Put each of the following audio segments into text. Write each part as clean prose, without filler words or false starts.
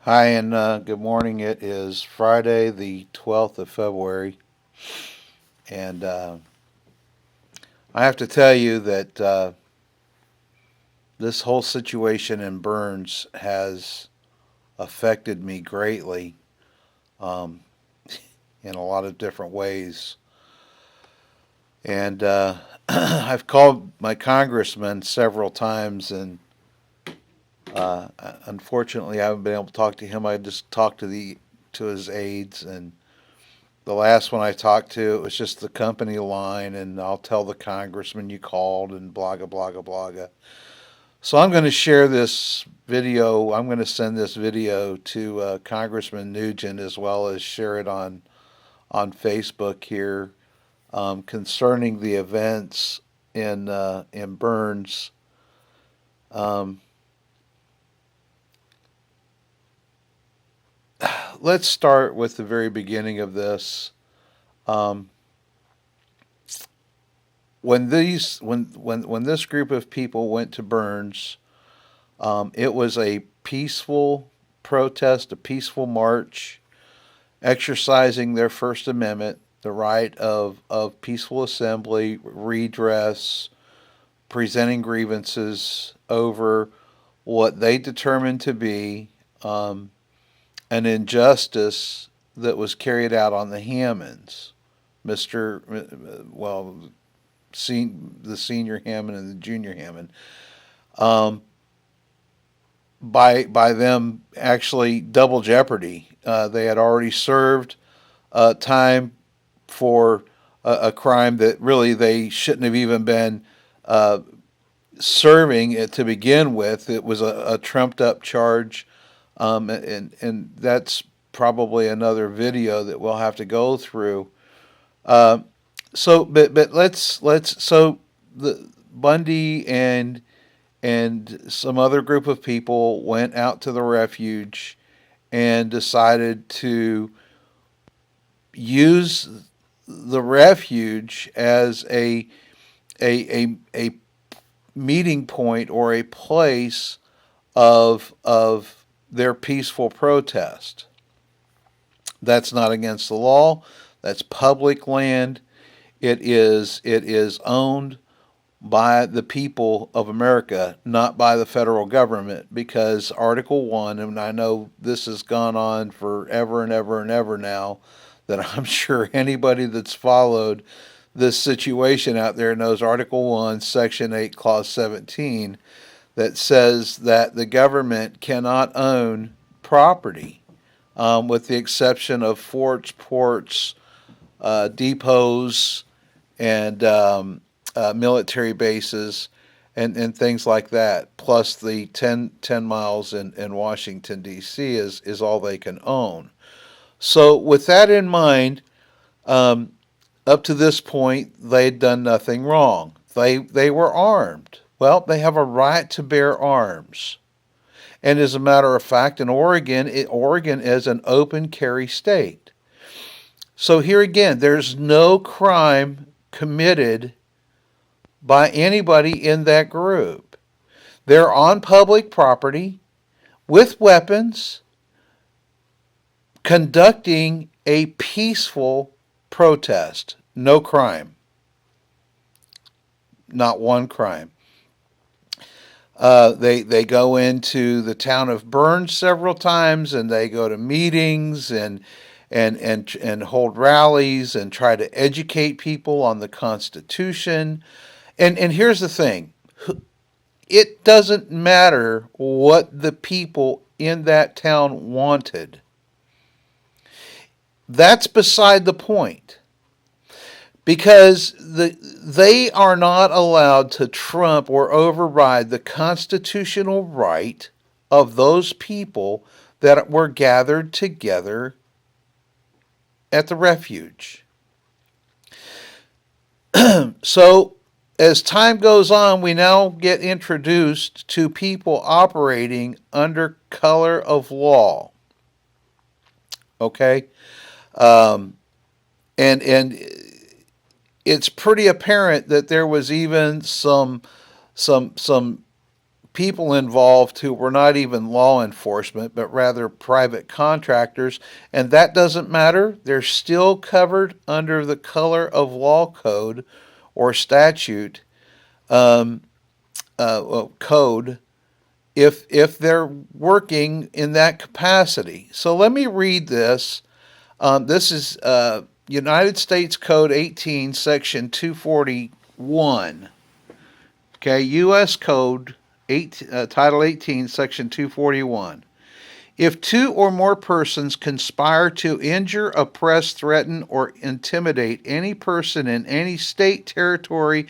Hi, and good morning. It is Friday, the 12th of February, and I have to tell you that this whole situation in Burns has affected me greatly um, in a lot of different ways. And I've called my congressman several times, and unfortunately, I haven't been able to talk to him. I just talked to his aides, and the last one I talked to, it was just the company line, and I'll tell the congressman you called and blah, blah, blah, blah, blah. So I'm going to share this video. I'm going to send this video to Congressman Nugent as well as share it on Facebook here concerning the events in Burns. Um, let's start with the very beginning of this. Um, when this group of people went to Burns, it was a peaceful protest, a peaceful march, exercising their First Amendment, the right of peaceful assembly, redress, presenting grievances over what they determined to be um, an injustice that was carried out on the Hammonds. Mr. Well, the senior Hammond and the junior Hammond. Um, by them actually double jeopardy. They had already served time for a crime that really they shouldn't have even been uh, serving it to begin with. It was a trumped up charge, and that's probably another video that we'll have to go through. Uh, but let's so the Bundy and some other group of people went out to the refuge and decided to use the refuge as a meeting point or a place of their peaceful protest. That's not against the law. That's public land. It is owned by the people of America, not by the federal government, because Article 1, and I know this has gone on forever and ever and ever now, that I'm sure anybody that's followed this situation out there knows Article 1, Section 8, Clause 17, that says that the government cannot own property, with the exception of forts, ports, depots, and military bases and things like that, plus the ten miles in Washington, D.C. is all they can own. So, with that in mind, um, up to this point, they'd done nothing wrong. They were armed. Well, they have a right to bear arms. And as a matter of fact, in Oregon is an open carry state. So here again, there's no crime committed by anybody in that group. They're on public property with weapons conducting a peaceful protest. No crime. Not one crime. They go into the town of Burns several times, and they go to meetings and hold rallies and try to educate people on the Constitution. And here's the thing: it doesn't matter what the people in that town wanted. That's beside the point. Because they are not allowed to trump or override the constitutional right of those people that were gathered together at the refuge. So, as time goes on, we now get introduced to people operating under color of law. Okay, um, and it's pretty apparent that there was even some people involved who were not even law enforcement, but rather private contractors, and that doesn't matter. They're still covered under the color of law code or statute um, code if they're working in that capacity. So let me read this. This is United States Code 18, Section 241. Okay, U.S. Code Title 18, Section 241. If two or more persons conspire to injure, oppress, threaten, or intimidate any person in any state, territory,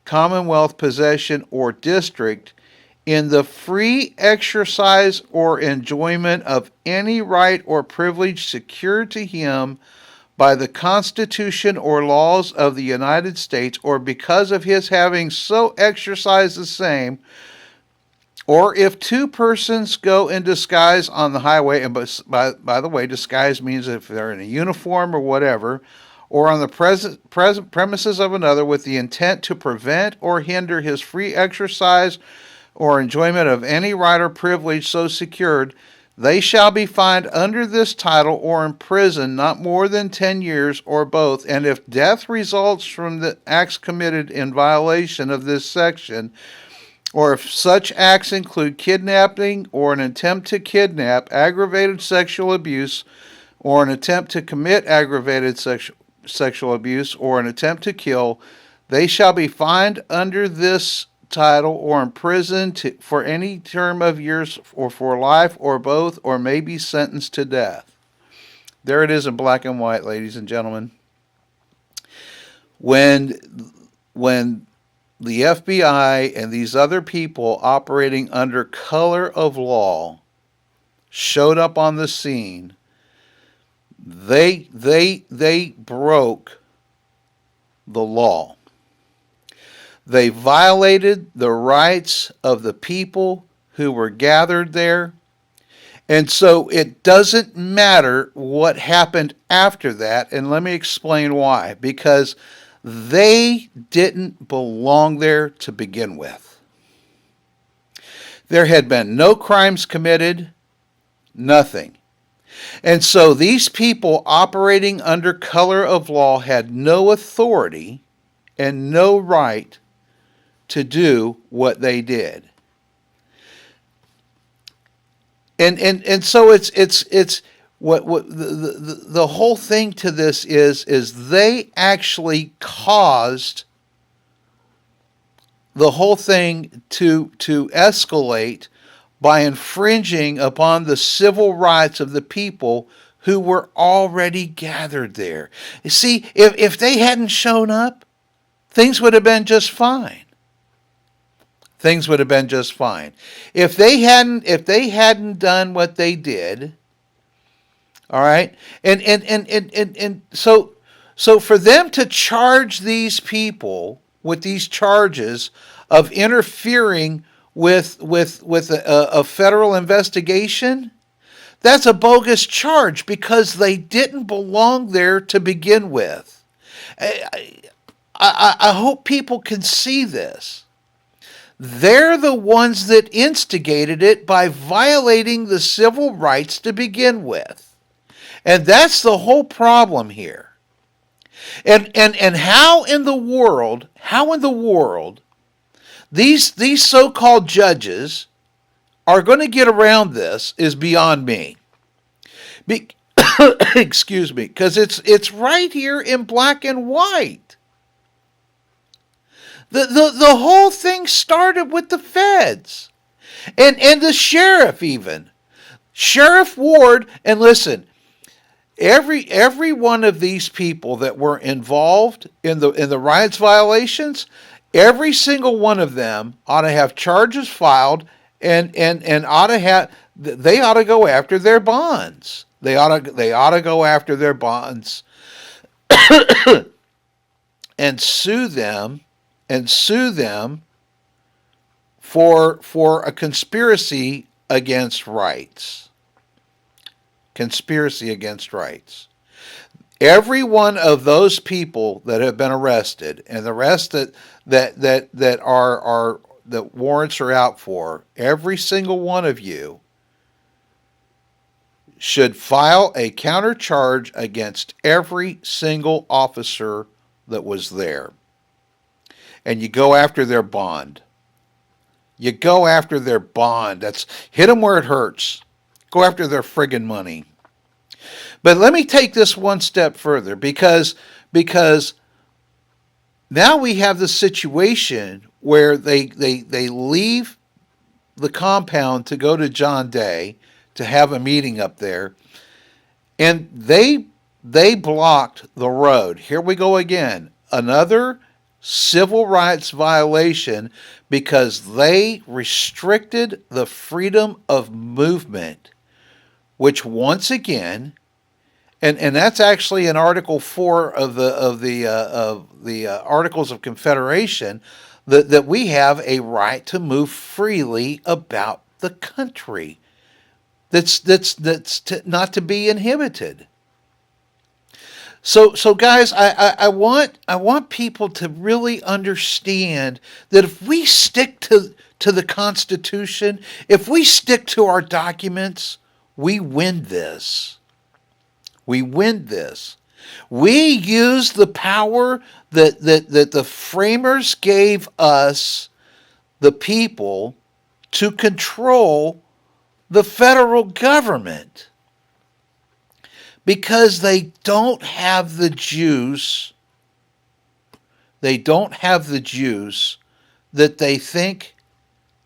commonwealth, possession, or district in the free exercise or enjoyment of any right or privilege secured to him by the Constitution or laws of the United States, or because of his having so exercised the same, or if two persons go in disguise on the highway, and by the way, disguise means if they're in a uniform or whatever, or on the present premises of another with the intent to prevent or hinder his free exercise or enjoyment of any right or privilege so secured, they shall be fined under this title or imprisoned not more than 10 years or both, and if death results from the acts committed in violation of this section, or if such acts include kidnapping or an attempt to kidnap, aggravated sexual abuse, or an attempt to commit aggravated sexual abuse, or an attempt to kill, they shall be fined under this title or imprisoned for any term of years or for life or both, or may be sentenced to death. There it is in black and white, ladies and gentlemen. When the FBI and these other people operating under color of law showed up on the scene, they broke the law. They violated the rights of the people who were gathered there. And so it doesn't matter what happened after that. And let me explain why. Because they didn't belong there to begin with. There had been no crimes committed, nothing. And so these people operating under color of law had no authority and no right to do what they did. And so it's what the whole thing to this is they actually caused the whole thing to escalate by infringing upon the civil rights of the people who were already gathered there. You see, if they hadn't shown up, things would have been just fine. Things would have been just fine. If they hadn't done what they did, all right, and so for them to charge these people with these charges of interfering with a federal investigation, that's a bogus charge because they didn't belong there to begin with. I hope people can see this. They're the ones that instigated it by violating the civil rights to begin with. And that's the whole problem here. And how in the world these so-called judges are going to get around this is beyond me. Excuse me, because it's right here in black and white. The whole thing started with the feds and the sheriff even. Sheriff Ward, and listen, every one of these people that were involved in the riots violations, every single one of them ought to have charges filed and ought to go after their bonds. They ought to go after their bonds and sue them for a conspiracy against rights. Conspiracy against rights. Every one of those people that have been arrested, and the rest that are that warrants are out for, every single one of you should file a countercharge against every single officer that was there. And you go after their bond. You go after their bond. That's hit them where it hurts. Go after their friggin' money. But let me take this one step further because now we have the situation where they leave the compound to go to John Day to have a meeting up there, and they blocked the road. Here we go again. Another civil rights violation because they restricted the freedom of movement, which once again, and that's actually in Article 4 of the Articles of Confederation, that we have a right to move freely about the country. That's not to be inhibited. So guys, I want people to really understand that if we stick to the Constitution, if we stick to our documents, we win this. We win this. We use the power that the framers gave us, the people, to control the federal government. Because they don't have the juice. They don't have the juice that they think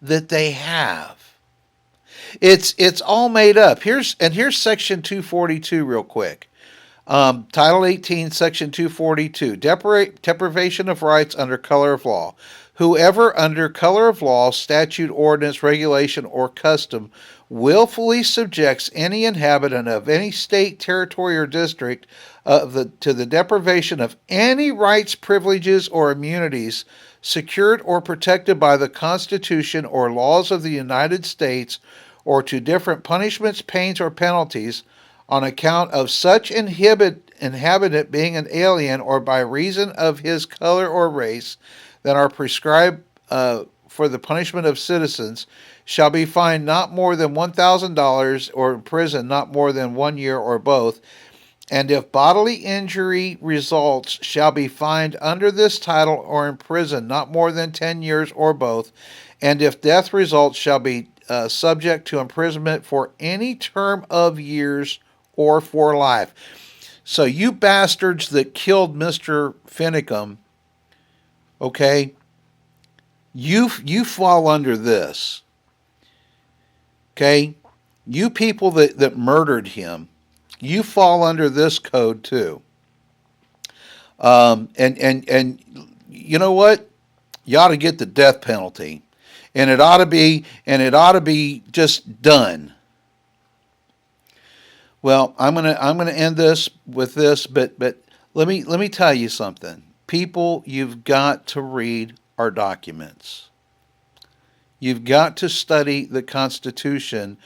that they have. It's all made up. Here's Section 242 real quick. Title 18, Section 242, deprivation of rights under color of law. Whoever under color of law, statute, ordinance, regulation, or custom willfully subjects any inhabitant of any state, territory, or district to the deprivation of any rights, privileges, or immunities secured or protected by the Constitution or laws of the United States, or to different punishments, pains, or penalties on account of such inhabitant being an alien or by reason of his color or race that are prescribed for the punishment of citizens, shall be fined not more than $1,000 or imprisoned not more than 1 year or both. And if bodily injury results, shall be fined under this title or imprisoned not more than 10 years or both. And if death results, shall be subject to imprisonment for any term of years or for life. So you bastards that killed Mr. Finicum, okay, you fall under this. Okay? You people that murdered him, you fall under this code too. And you know what? You ought to get the death penalty. And it ought to be just done. Well, I'm gonna end this with this, but let me tell you something. People, you've got to read our documents. You've got to study the Constitution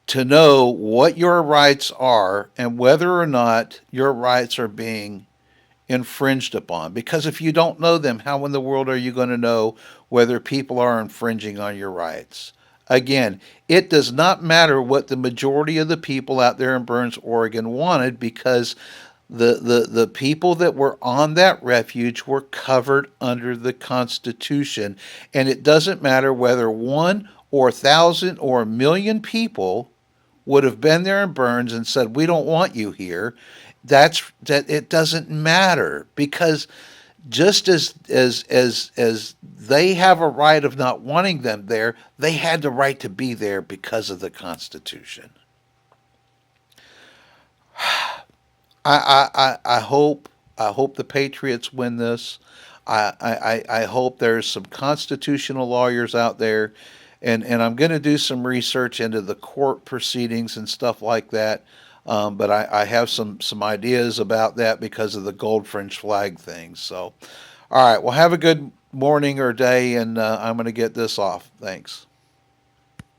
to know what your rights are and whether or not your rights are being infringed upon. Because if you don't know them, how in the world are you going to know whether people are infringing on your rights? Again, it does not matter what the majority of the people out there in Burns, Oregon wanted, because the people that were on that refuge were covered under the Constitution. And it doesn't matter whether 1 or 1,000 or 1,000,000 people would have been there in Burns and said, we don't want you here. That it doesn't matter, because just as they have a right of not wanting them there, they had the right to be there because of the Constitution. I hope the Patriots win this. I hope there's some constitutional lawyers out there, and I'm going to do some research into the court proceedings and stuff like that. But I have some ideas about that because of the gold fringe flag thing. So, all right, well, have a good morning or day, and I'm going to get this off. Thanks.